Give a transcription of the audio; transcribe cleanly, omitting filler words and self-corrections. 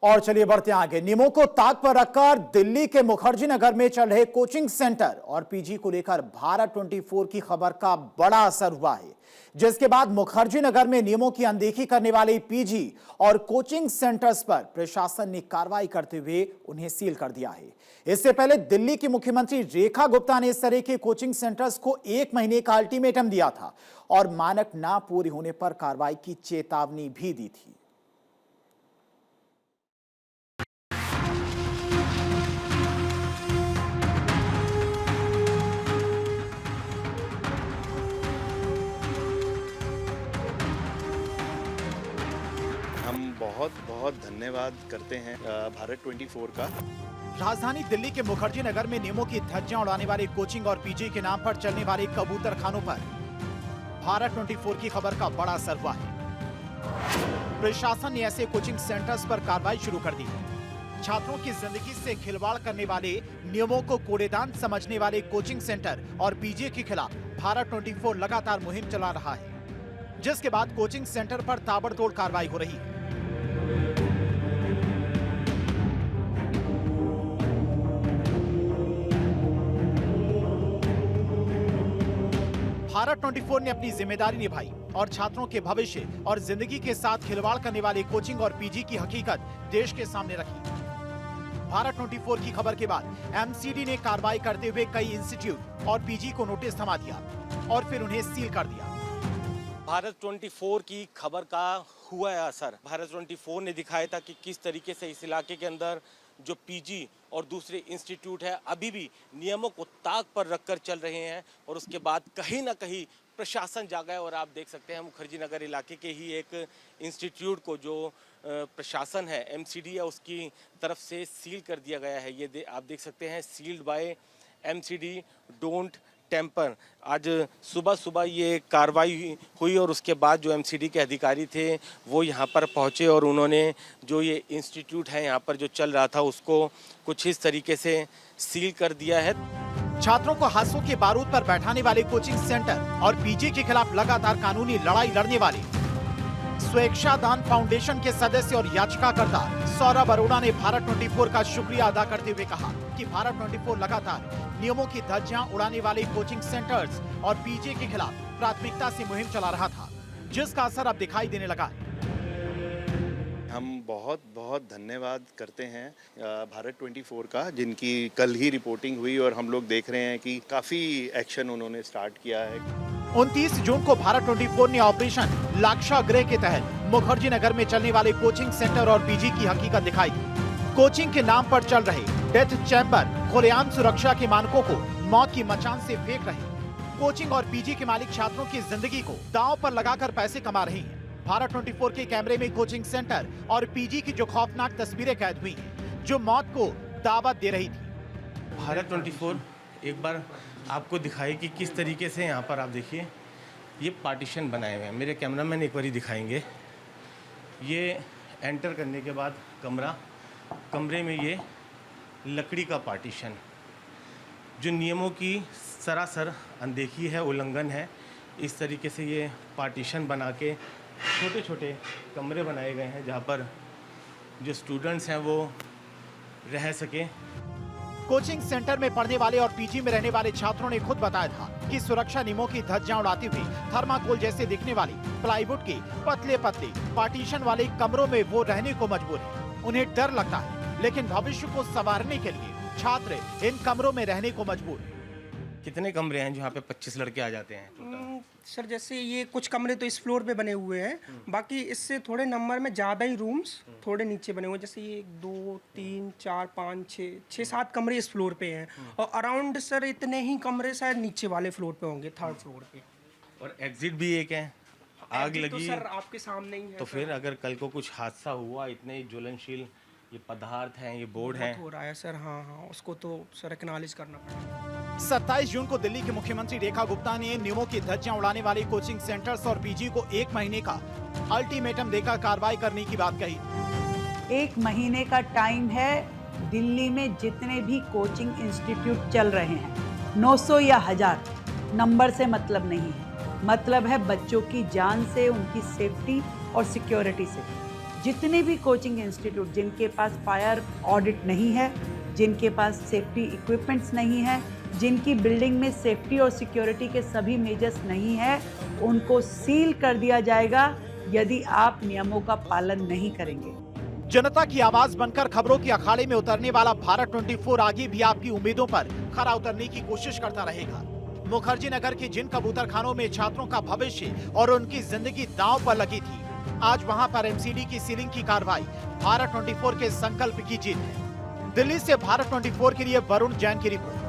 और चलिए बढ़ते हैं आगे। नियमों को ताक पर रखकर दिल्ली के मुखर्जी नगर में चल रहे कोचिंग सेंटर और पीजी को लेकर भारत 24 की खबर का बड़ा असर हुआ है, जिसके बाद मुखर्जी नगर में नियमों की अनदेखी करने वाले पीजी और कोचिंग सेंटर्स पर प्रशासन ने कार्रवाई करते हुए उन्हें सील कर दिया है। इससे पहले दिल्ली की मुख्यमंत्री रेखा गुप्ता ने इस तरह के कोचिंग सेंटर्स को 1 महीने का अल्टीमेटम दिया था और मानक ना पूरे होने पर कार्रवाई की चेतावनी भी दी थी। हम बहुत बहुत धन्यवाद करते हैं भारत 24 का। राजधानी दिल्ली के मुखर्जी नगर में नियमों की धज्जियां उड़ाने वाले कोचिंग और पीजी के नाम पर चलने वाले कबूतर खानों पर भारत 24 की खबर का बड़ा असर हुआ है। प्रशासन ने ऐसे कोचिंग सेंटर्स पर कार्रवाई शुरू कर दी है। छात्रों की जिंदगी से खिलवाड़ करने वाले, नियमों को कूड़ेदान समझने वाले कोचिंग सेंटर और पीजी के खिलाफ भारत 24 लगातार मुहिम चला रहा है, जिसके बाद कोचिंग सेंटर पर ताबड़तोड़ कार्रवाई हो रही है। भारत 24 ने अपनी जिम्मेदारी निभाई और छात्रों के भविष्य और जिंदगी के साथ खिलवाड़ करने वाले कोचिंग और पीजी की हकीकत देश के सामने रखी। भारत 24 की खबर के बाद एमसीडी ने कार्रवाई करते हुए कई इंस्टीट्यूट और पीजी को नोटिस थमा दिया और फिर उन्हें सील कर दिया। भारत 24 की खबर का हुआ है असर। भारत 24 ने दिखाया था कि किस तरीके से इस इलाके के अंदर जो पीजी और दूसरे इंस्टीट्यूट है अभी भी नियमों को ताक पर रखकर चल रहे हैं, और उसके बाद कहीं ना कहीं प्रशासन जागा है। और आप देख सकते हैं मुखर्जी नगर इलाके के ही एक इंस्टीट्यूट को जो प्रशासन है, एमसीडी है, उसकी तरफ से सील कर दिया गया है। ये आप देख सकते हैं, sealed by MCD, don't tamper. आज सुबह सुबह ये कार्रवाई हुई और उसके बाद जो एमसीडी के अधिकारी थे वो यहाँ पर पहुँचे और उन्होंने जो ये इंस्टीट्यूट है यहाँ पर जो चल रहा था उसको कुछ इस तरीके से सील कर दिया है। छात्रों को हाथों के बारूद पर बैठाने वाले कोचिंग सेंटर और पीजी के खिलाफ लगातार कानूनी लड़ाई लड़ने वाले स्वेच्छा दान फाउंडेशन के सदस्य और याचिकाकर्ता सौरभ अरोड़ा ने भारत 24 का शुक्रिया अदा करते हुए कहा कि भारत 24 लगातार नियमों की धज्जियां उड़ाने वाले कोचिंग सेंटर्स और पीजी के खिलाफ प्राथमिकता से मुहिम चला रहा था, जिसका असर अब दिखाई देने लगा है। हम बहुत बहुत धन्यवाद करते हैं भारत 24 का, जिनकी कल ही रिपोर्टिंग हुई और हम लोग देख रहे हैं कि काफ़ी एक्शन उन्होंने स्टार्ट किया है। 29 जून को भारत 24 ने ऑपरेशन लाक्षागृह के तहत मुखर्जी नगर में चलने वाले कोचिंग सेंटर और पीजी की हकीकत दिखाई। कोचिंग के नाम पर चल रहे डेथ चैम्बर खुलेआम सुरक्षा के मानकों को मौत की मचान से फेंक रहे। कोचिंग और पीजी के मालिक छात्रों की जिंदगी को दांव पर लगाकर पैसे कमा रहे हैं। भारत 24 के कैमरे में कोचिंग सेंटर और पीजी की जो खौफनाक तस्वीरें कैद हुई हैं, जो मौत को दावत दे रही थी। भारत 24 एक बार आपको दिखाए कि किस तरीके से यहाँ पर आप देखिए ये पार्टीशन बनाए हुए हैं। मेरे कैमरामैन एक बार दिखाएंगे। ये एंटर करने के बाद कमरे में ये लकड़ी का पार्टीशन, जो नियमों की सरासर अनदेखी है, उल्लंघन है। इस तरीके से ये पार्टीशन बना के छोटे छोटे कमरे बनाए गए हैं जहाँ पर जो स्टूडेंट्स हैं वो रह सके। कोचिंग सेंटर में पढ़ने वाले और पीजी में रहने वाले छात्रों ने खुद बताया था कि सुरक्षा नियमों की धज्जियां उड़ाते हुए थर्माकोल जैसे दिखने वाली प्लाईवुड के पतले पतले पार्टीशन वाले कमरों में वो रहने को मजबूर है। उन्हें डर लगता है, लेकिन भविष्य को संवारने के लिए छात्र इन कमरों में रहने को मजबूर है। कितने कमरे हैं जहाँ पे 25 लड़के आ जाते हैं? सर जैसे ये कुछ कमरे तो इस फ्लोर पे बने हुए हैं, बाकी इससे थोड़े नंबर में ज़्यादा ही रूम्स थोड़े नीचे बने हुए हैं। जैसे ये 2 3 4 5 6 7 कमरे इस फ्लोर पे हैं, और अराउंड सर इतने ही कमरे शायद नीचे वाले फ्लोर पे होंगे, 3rd फ्लोर पे। और एग्जिट भी एक है। आग लगी तो सर आपके सामने ही है। तो फिर अगर कल को कुछ हादसा हुआ, इतने ज्वलनशील ये पदार्थ हैं, ये बोर्ड हैं, हो रहा है सर। हाँ, उसको तो सर एक्नॉलेज करना पड़ेगा। 27 जून को दिल्ली के मुख्यमंत्री रेखा गुप्ता ने नियमों की धज्जियां उड़ाने वाले कोचिंग सेंटर्स और पीजी को 1 महीने का अल्टीमेटम देकर कार्रवाई करने की बात कही। 1 महीने का टाइम है। दिल्ली में जितने भी कोचिंग इंस्टीट्यूट चल रहे हैं, 900 या 1000, नंबर से मतलब नहीं है। मतलब है बच्चों की जान से, उनकी सेफ्टी और सिक्योरिटी से। जितने भी कोचिंग इंस्टीट्यूट जिनके पास फायर ऑडिट नहीं है, जिनके पास सेफ्टी इक्विपमेंट्स नहीं है, जिनकी बिल्डिंग में सेफ्टी और सिक्योरिटी के सभी मेजर्स नहीं है, उनको सील कर दिया जाएगा यदि आप नियमों का पालन नहीं करेंगे। जनता की आवाज बनकर खबरों की अखाड़े में उतरने वाला भारत 24 आगे भी आपकी उम्मीदों पर खरा उतरने की कोशिश करता रहेगा। मुखर्जी नगर के जिन कबूतर खानों में छात्रों का भविष्य और उनकी जिंदगी दांव पर लगी थी, आज वहां पर एमसीडी की सीलिंग की कार्रवाई भारत 24 के संकल्प की जीत है। दिल्ली से भारत 24 के लिए वरुण जैन की रिपोर्ट।